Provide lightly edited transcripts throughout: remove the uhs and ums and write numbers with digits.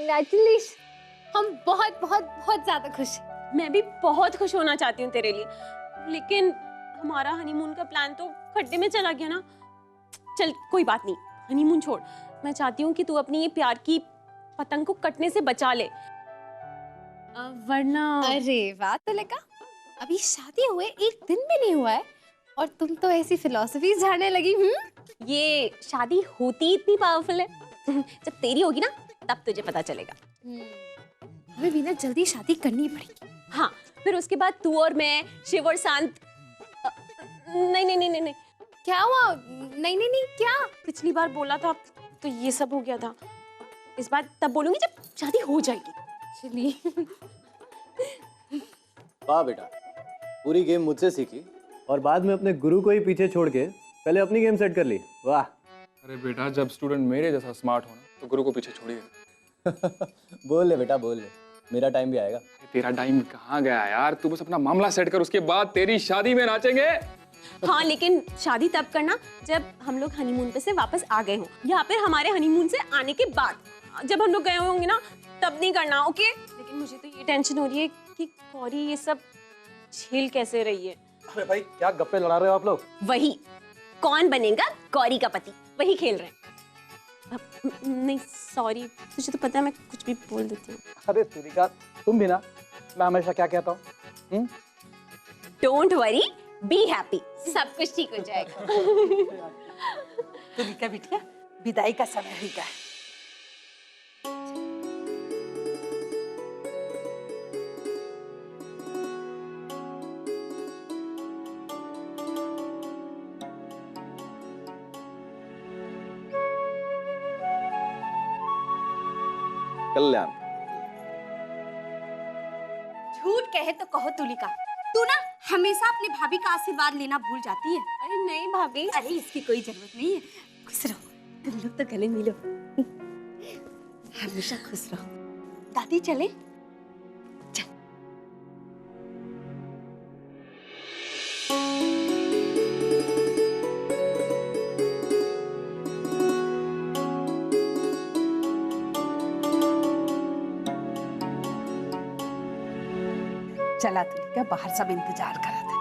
Congratulation, हम बहुत बहुत बहुत ज्यादा खुश हैं। मैं भी बहुत खुश होना चाहती हूँ तेरे लिए, लेकिन हमारा हनीमून का प्लान तो खड्डे में चला गया ना। चल कोई बात नहीं, हनीमून छोड़। मैं चाहती हूँ कि तू अपनी ये प्यार की पतंग को कटने से बचा ले, वरना। अरे वाह तिलका, अभी शादी हुए एक दिन भी नहीं हुआ है और तुम तो ऐसी फिलॉसफी झाड़ने लगी। ये शादी होती इतनी पावरफुल है, जब तेरी होगी ना तब तुझे पता चलेगा। हमें भी ना जल्दी शादी करनी पड़ेगी। हाँ, फिर उसके बाद तू और मैं, शिव और शांत। नहीं नहीं नहीं नहीं नहीं, क्या हुआ? नहीं नहीं नहीं, क्या? पिछली बार बोला था तो ये सब हो गया था, इस बार तब बोलूंगी जब शादी हो जाएगी। चलिए। वाह बेटा, पूरी गेम मुझसे सीखी और बाद में अपने गुरु को ही पीछे छोड़ के पहले अपनी गेम सेट कर ली। वाह। अरे बेटा, जब स्टूडेंट मेरे जैसा स्मार्ट हो ना तो गुरु को पीछे छोड़िए। बोल ले बेटा, बोल ले, मेरा टाइम भी आएगा। तेरा टाइम कहाँ गया यार? तू बस अपना मामला सेट कर, उसके बाद तेरी शादी में नाचेंगे। हाँ, लेकिन शादी तब करना जब हम लोग हनीमून पे से वापस आ गए हों, या फिर हमारे हनीमून से आने के बाद जब हम लोग गए होंगे ना, तब नहीं करना, ओके? लेकिन मुझे तो ये टेंशन हो रही है कि गौरी ये सब झेल कैसे रही है। अरे भाई, क्या गप्पे लड़ा रहे हो आप लोग? वही, कौन बनेगा गौरी का पति, वही खेल रहे हैं। नहीं सॉरी, तुझे तो पता है मैं कुछ भी बोल देती हूँ। अरे तुलिका, तुम भी ना, मैं हमेशा क्या कहता हूँ? डोंट वरी, बी हैप्पी, सब कुछ ठीक हो जाएगा। तुलिका बिटिया, विदाई का समय ही का है। कल्याण। झूठ कहे तो कहो तुलिका, तू ना हमेशा अपनी भाभी का आशीर्वाद लेना भूल जाती है। अरे नहीं भाभी, अरे इसकी कोई जरूरत नहीं है, खुश रहो, तुम लोग तो गले मिलो, हमेशा खुश रहो। दादी चले? चल। चला तुलिका, बाहर सब इंतजार कर रहा था।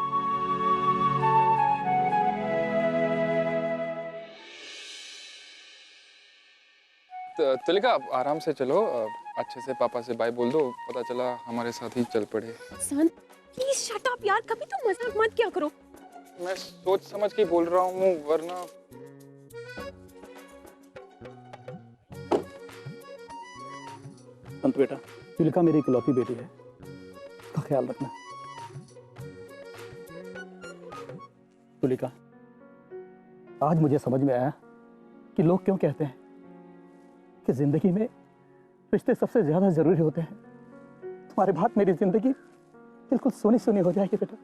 तुलिका, आराम से चलो, अच्छे से पापा से बाय बोल दो, पता चला हमारे साथ ही चल पड़े। शांत, प्लीज शट अप यार, कभी तो मजाक मत क्या करो। मैं सोच समझ के बोल रहा हूँ, वरना। संत बेटा, तुलिका मेरी इकलौती बेटी है, उसका ख्याल रखना। तुलिका, आज मुझे समझ में आया कि लोग क्यों कहते हैं कि जिंदगी में रिश्ते सबसे ज्यादा जरूरी होते हैं। तुम्हारे बाद मेरी जिंदगी बिल्कुल सोनी सोनी हो जाएगी बेटा।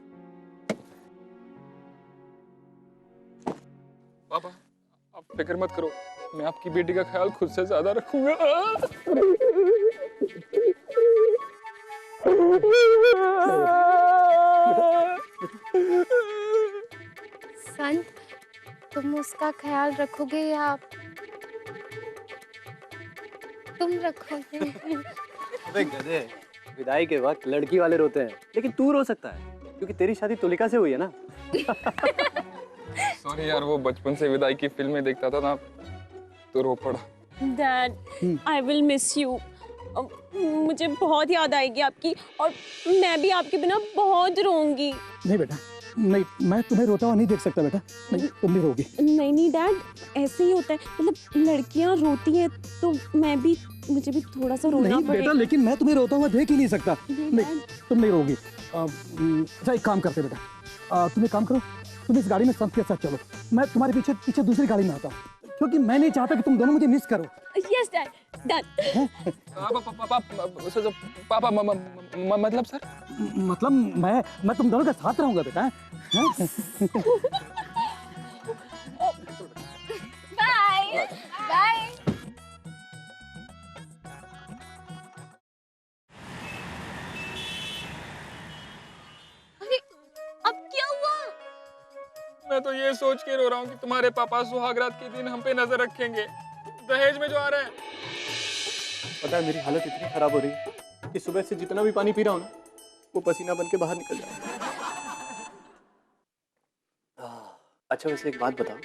पापा, आप फिक्र मत करो, मैं आपकी बेटी का ख्याल खुद से ज्यादा रखूंगा। संत, तुम उसका ख्याल रखोगे या तुम रखोगे? अबे गधे, विदाई के वक्त लड़की वाले रोते हैं, लेकिन तू रो सकता है क्योंकि तेरी शादी तुलिका से हुई है ना। सॉरी यार, वो बचपन से विदाई की फिल्में देखता था ना, तो रो पड़ा। Dad, I will miss you. मुझे बहुत याद आएगी आपकी, और मैं भी आपके बिना बहुत रोऊंगी। नहीं बेटा, नहीं, मैं तुम्हें रोता हुआ नहीं देख सकता बेटा। नहीं, तुम नहीं रोगी। नहीं नहीं डैड, ऐसे ही होता है, मतलब लड़कियां रोती हैं तो मैं भी, मुझे भी थोड़ा सा रोना नहीं बेटा, लेकिन मैं तुम्हें रोता हुआ देख ही नहीं सकता। नहीं, तुम नहीं रोगी। अच्छा, एक काम करते बेटा, तुम एक काम करो, तुम इस गाड़ी में संत के साथ चलो, मैं तुम्हारे पीछे पीछे दूसरी गाड़ी में आता हूँ, क्योंकि मैं नहीं चाहता कि तुम दोनों मुझे मिस करो। Yes dad, done. पापा, मतलब सर? मतलब मैं तुम दोनों का साथ रहूंगा बेटा। Bye bye. अरे अब क्या हुआ? मैं तो ये सोच के रो रहा हूँ कि तुम्हारे पापा सुहागरात के दिन हम पे नजर रखेंगे, दहेज में जो आ रहे हैं। पता है मेरी हालत इतनी खराब हो रही है कि सुबह से जितना भी पानी पी रहा हूँ ना वो पसीना बन के बाहर निकल जा रहा है। अच्छा वैसे एक बात बताओ,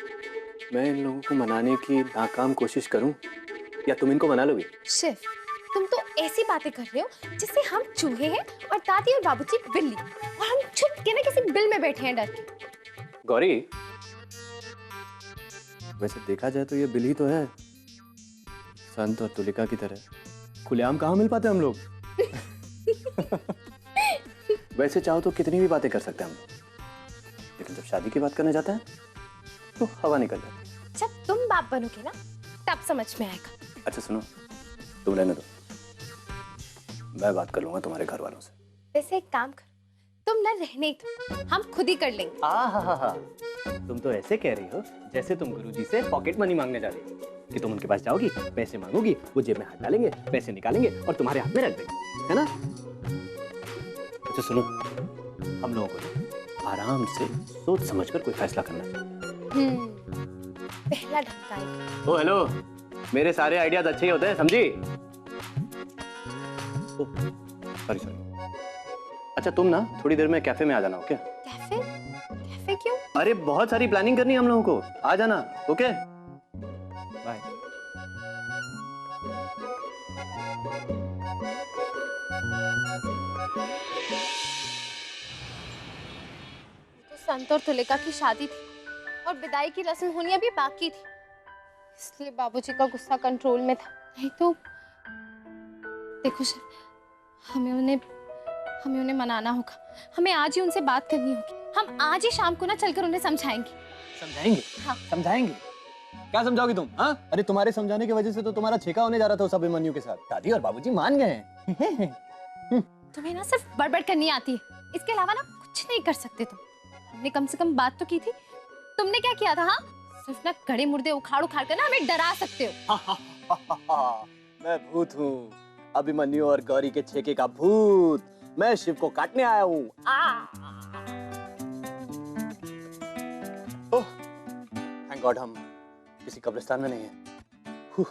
मैं इन लोगों को मनाने की नाकाम कोशिश करूं या तुम इनको मना लोगी? शिव, तुम तो ऐसी बातें कर रहे हो जिससे हम चूहे हैं और दादी और बाबूजी बिल्ली, और हम छुप के ना किसी बिल में बैठे हैं डर के। गौरी, वैसे देखा जाए तो ये बिल ही तो है, संत और तुलिका की तरह खुलेआम कहाँ मिल पाते हम लोग। वैसे चाहो तो कितनी भी बातें कर सकते हैं हम लोग, लेकिन जब शादी की बात करने जाते हैं तो हवा निकल जाती है। जब तुम बाप बनोगे ना तब समझ में आएगा। अच्छा सुनो, तुम रहने दो, मैं बात कर लूंगा तुम्हारे घर वालों से। वैसे एक काम करो, तुम ना रहने ही दो, हम खुद ही कर लेंगे। हा, तुम तो ऐसे कह रही हो जैसे तुम गुरुजी से पॉकेट मनी मांगने जा रही हो, कि तुम उनके पास जाओगी, पैसे मांगोगी, वो जेब में हाथ डालेंगे, पैसे निकालेंगे और तुम्हारे हाथ में रख देंगे, है ना? अच्छा सुनो, हम लोगों को आराम से सोच समझकर कोई फैसला करना चाहिए। पहला ढंग आएगा। ओ हेलो, मेरे सारे आइडियाज अच्छे ही होते हैं, समझी? सॉरी। अच्छा तुम ना थोड़ी देर में कैफे में आ जाना, ओके? कैफे? कैफे क्यों? अरे बहुत सारी प्लानिंग करनी है हम लोगों को, आ जाना, ओके? बाय। तो संत और तुलिका की शादी थी और विदाई की रस्म होनी अभी बाकी थी, इसलिए बाबूजी का गुस्सा कंट्रोल में था। नहीं तो देखो शिव, हमें उन्हें मनाना होगा, हमें आज ही उनसे बात करनी होगी। हम आज ही शाम को ना चलकर उन्हें समझाएंगे। समझाएंगे? हाँ। समझाएंगे? क्या समझाओगी तुम? हाँ? अरे तुम्हारे समझाने की वजह से तो तुम्हारा छेका होने जा रहा था उस अभिमन्यु के साथ। दादी और बाबूजी मान गए हैं। तुम्हें ना सिर्फ बड़बड़ करनी आती है, इसके अलावा ना कुछ नहीं कर सकते तुम। हमने कम से कम बात तो की थी, तुमने क्या किया था? हाँ, सिर्फ ना गड़े मुर्दे उखाड़ कर ना हमें डरा सकते हो। मैं भूत हूँ, अभिमन्यु और गौरी के छेके का भूत। मैं शिव को काटने आया हूँ। ओह, थैंक गॉड हम किसी कब्रिस्तान में नहीं हैं।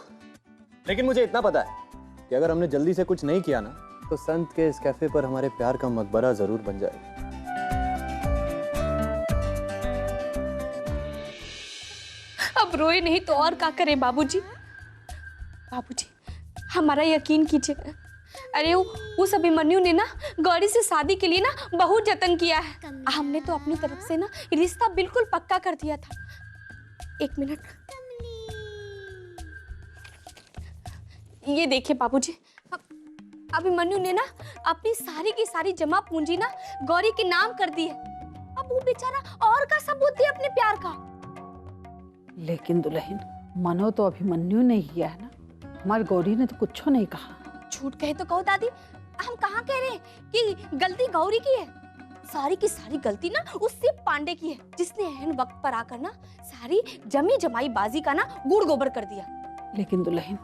लेकिन मुझे इतना पता है कि अगर हमने जल्दी से कुछ नहीं किया ना तो संत के इस कैफे पर हमारे प्यार का मकबरा जरूर बन जाएगा। अब रोए नहीं तो और क्या करे बाबूजी। बाबूजी हमारा यकीन कीजिए, अरे उस अभिमन्यु ने ना गौरी से शादी के लिए ना बहुत जतन किया है। हमने तो अपनी तरफ से ना रिश्ता बिल्कुल पक्का कर दिया था। एक मिनट, ये देखिए बाबूजी, अभिमन्यु ने ना अपनी सारी की सारी जमा पूंजी ना गौरी के नाम कर दी है। अब वो बेचारा और का सबूत दे अपने प्यार का। लेकिन दुल्हन, मनो तो अभिमन्यु ने ही किया है ना, हमारी गौरी ने तो कुछ नहीं कहा। झूठ कहे तो कहो दादी, हम कहाँ कह रहे हैं कि गलती गौरी की है। सारी की सारी गलती ना उस शिव पांडे की है, जिसने एहन वक्त पर आकर ना सारी जमी जमाई बाजी का ना गुड़ गोबर कर दिया। लेकिन दुल्हन,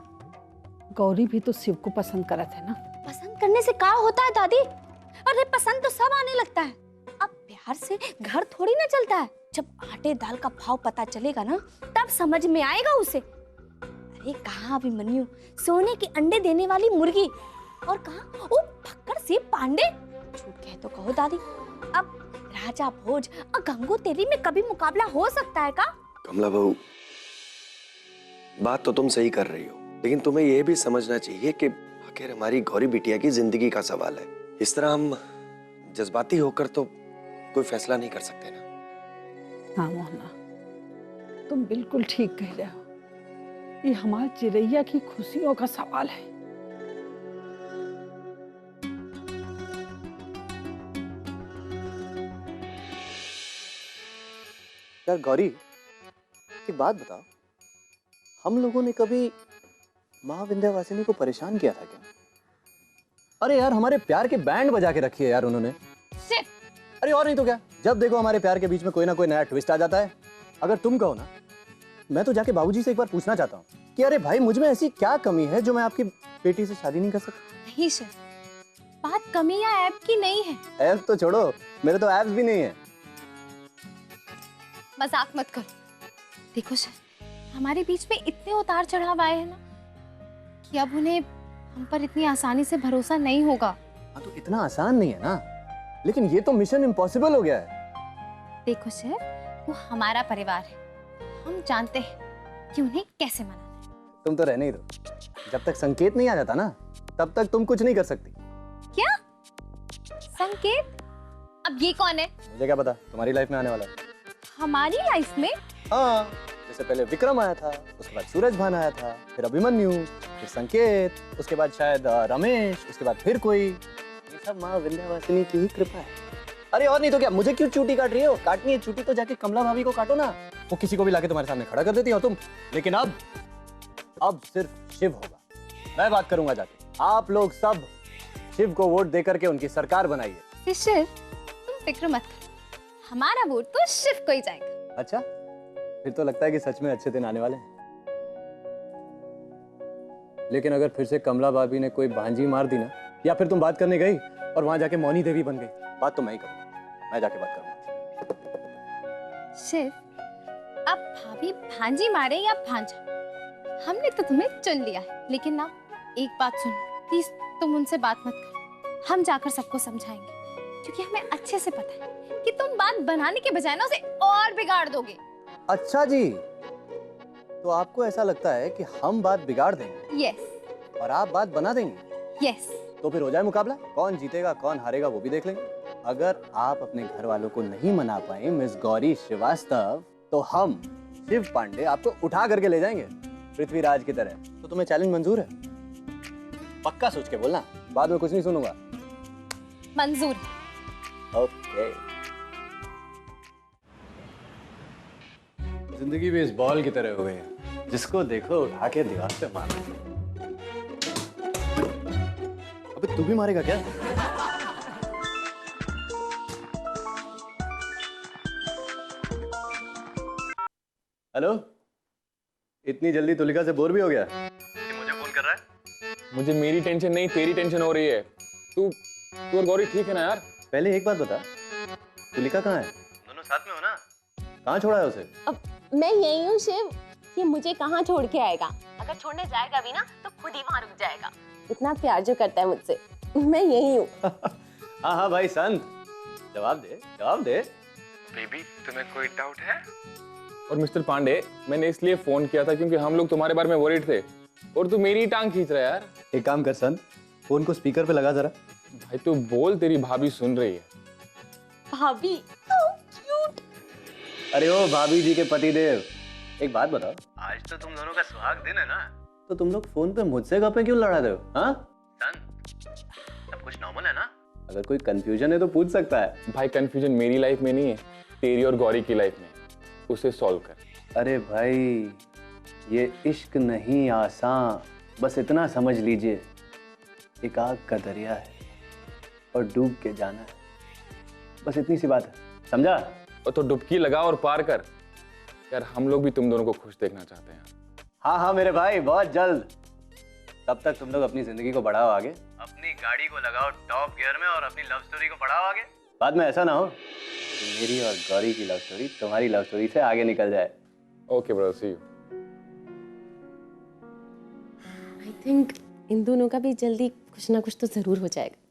गौरी भी तो शिव को पसंद करत है ना। पसंद करने से क्या होता है दादी? अरे पसंद तो सब आने लगता है। अब प्यार से घर थोड़ी ना चलता है। जब आटे दाल का भाव पता चलेगा ना तब समझ में आएगा उसे। अरे कहाँ अभिमन्यु सोने के अंडे देने वाली मुर्गी, और कहाँ वो फक्कड़ से पांडे। झूठ कहे तो कहो दादी, अब राजा भोज और गंगू तेली में कभी मुकाबला हो सकता है का? कमला बहू, बात तो तुम सही कर रही हो, लेकिन तुम्हें यह भी समझना चाहिए कि आखिर हमारी गौरी बिटिया की जिंदगी का सवाल है। इस तरह हम जज्बाती होकर तो कोई फैसला नहीं कर सकते ना। हाँ मोहना, तुम बिल्कुल ठीक कह रहे हो। ये हमारे चिरैया की खुशियों का सवाल है। यार गौरी, एक बात बताओ, हम लोगों ने कभी माँ विंध्यवासिनी को परेशान किया था क्या? अरे यार हमारे प्यार के बैंड बजा के रखी है यार उन्होंने। शिव, अरे और नहीं तो क्या, जब देखो हमारे प्यार के बीच में कोई ना कोई नया ट्विस्ट आ जाता है। अगर तुम कहो ना, मैं तो जाके बाबूजी से एक बार पूछना चाहता हूँ कि अरे भाई मुझ में ऐसी क्या कमी है जो मैं आपकी बेटी से शादी नहीं कर सकता। नहीं शिव, बात कमी या ऐप की नहीं है। ऐप तो छोड़ो, मेरे तो ऐप्स भी नहीं है। मजाक मत करो। देखो शिव, हमारे बीच में इतने उतार चढ़ाव आए हैं ना कि अब उन्हें हम पर इतनी आसानी से भरोसा नहीं होगा। हाँ तो इतना आसान नहीं है ना, लेकिन ये तो मिशन इम्पॉसिबल हो गया है। देखो शेफ, वो हमारा परिवार है, हम जानते हैं कि उन्हें कैसे मनाना है। तुम तो रहने ही दो, जब तक संकेत नहीं आ जाता ना तब तक तुम कुछ नहीं कर सकती। क्या संकेत? अब ये कौन है? मुझे क्या पता, तुम्हारी लाइफ में आने वाला है। हमारी लाइफ में? हाँ, जैसे पहले विक्रम आया था, उसके बाद सूरज भान आया था, फिर अभिमन्यु, फिर संकेत, उसके बाद शायद रमेश, उसके बाद फिर कोई। ये सब माँ विंध्यवासिनी की ही कृपा है। अरे और नहीं तो क्या, मुझे क्यों चूटी काट रही हो? काटनी है चूटी तो जाके कमला भाभी को काटो ना, वो किसी को भी लाके तुम्हारे सामने खड़ा कर देती हो तुम। लेकिन अब सिर्फ शिव होगा, मैं बात करूंगा जाके। आप लोग सब शिव को वोट दे करके उनकी सरकार बनाइए। शिव, तुम फिक्र मत करो, हमारा वोट तो शिव को ही जाएगा। अच्छा, फिर तो लगता है कि सच में अच्छे दिन आने वाले हैं। लेकिन अगर फिर से कमला भाभी ने कोई भांजी मार दी ना, या फिर तुम बात करने गई और वहां जाके मौनी देवी बन गई, बात तो मैं ही करूंगा, मैं जाके बात करूंगा। शिव, अब भाभी भांजी मारे या भांजा, हमने तो तुम्हें चुन लिया है। लेकिन ना, एक बात सुन, प्लीज तुम उनसे बात मत करो, हम जाकर सबको समझाएंगे, क्योंकि हमें अच्छे से पता है कि तुम बात बनाने के बजाय ना उसे और बिगाड़ दोगे। अच्छा जी, तो आपको ऐसा लगता है कि हम बात बिगाड़ देंगे? यस। और आप बात बना देंगे? यस। तो फिर हो जाए मुकाबला, कौन जीतेगा कौन हारेगा वो भी देख लेंगे। अगर आप अपने घर वालों को नहीं मना पाए मिस गौरी श्रीवास्तव, तो हम शिव पांडे आपको उठा करके ले जाएंगे पृथ्वीराज की तरह। तो तुम्हें चैलेंज मंजूर है? पक्का सोच के बोलना, बाद में कुछ नहीं सुनूंगा। मंजूर। ओके। जिंदगी भी इस बॉल की तरह हो गई है, जिसको देखो उठा के दीवार पे मारो। अबे तू भी मारेगा क्या? हेलो, इतनी जल्दी तुलिका से बोर भी हो गया? मुझे फोन कर रहा है? मुझे मेरी टेंशन नहीं, तेरी टेंशन हो रही है। तू और गौरी ठीक है ना यार? पहले एक बात बता, तुलिका कहाँ है? दोनों साथ में हो ना? कहाँ छोड़ा है उसे? अब मैं यही हूँ शिव, ये मुझे कहाँ छोड़ के आएगा? अगर छोड़ने जाएगा भी ना तो खुद ही वहां रुक जाएगा। इतना प्यार जो करता है मुझसे, मैं यही हूँ। हाँ हाँ भाई संत, जवाब दे, जवाब दे। बेबी, तुम्हें कोई डाउट है? और मिस्टर पांडे, मैंने इसलिए फोन किया था क्योंकि हम लोग तुम्हारे बारे में वरीड थे, और तू मेरी टांग खींच रहा है यार। एक काम कर संत, फोन को स्पीकर पे लगा जरा। भाई तू बोल, तेरी भाभी सुन रही है। भाभी, so cute। अरे ओ भाभी जी के पतिदेव, एक बात बताओ, आज तो तुम दोनों का सुहाग दिन है ना, तो तुम लोग फोन पे मुझसे गप्पे क्यों लड़ा रहे हो? हाँ संत, सब कुछ नॉर्मल है ना? अगर कोई कंफ्यूजन है तो पूछ सकता है। भाई कंफ्यूजन मेरी लाइफ में नहीं है, तेरी और गौरी की लाइफ में, उसे सॉल्व कर। अरे भाई, ये इश्क नहीं आसान, बस इतना समझ लीजिए, एक आग का दरिया है और डूब के जाना है, बस इतनी सी बात है, समझा? और तो डुबकी लगा और पार कर यार, हम लोग भी तुम दोनों को खुश देखना चाहते हैं। हाँ हाँ मेरे भाई, बहुत जल्द। तब तक तुम लोग अपनी जिंदगी को बढ़ाओ आगे, अपनी गाड़ी को लगाओ टॉप गियर में और अपनी लव स्टोरी को बढ़ाओ आगे। बाद में ऐसा ना हो कि मेरी और गौरी की लव स्टोरी तुम्हारी लव स्टोरी से आगे निकल जाए। Okay brother, see you. I think इन दोनों का भी जल्दी कुछ ना कुछ तो जरूर हो जाएगा।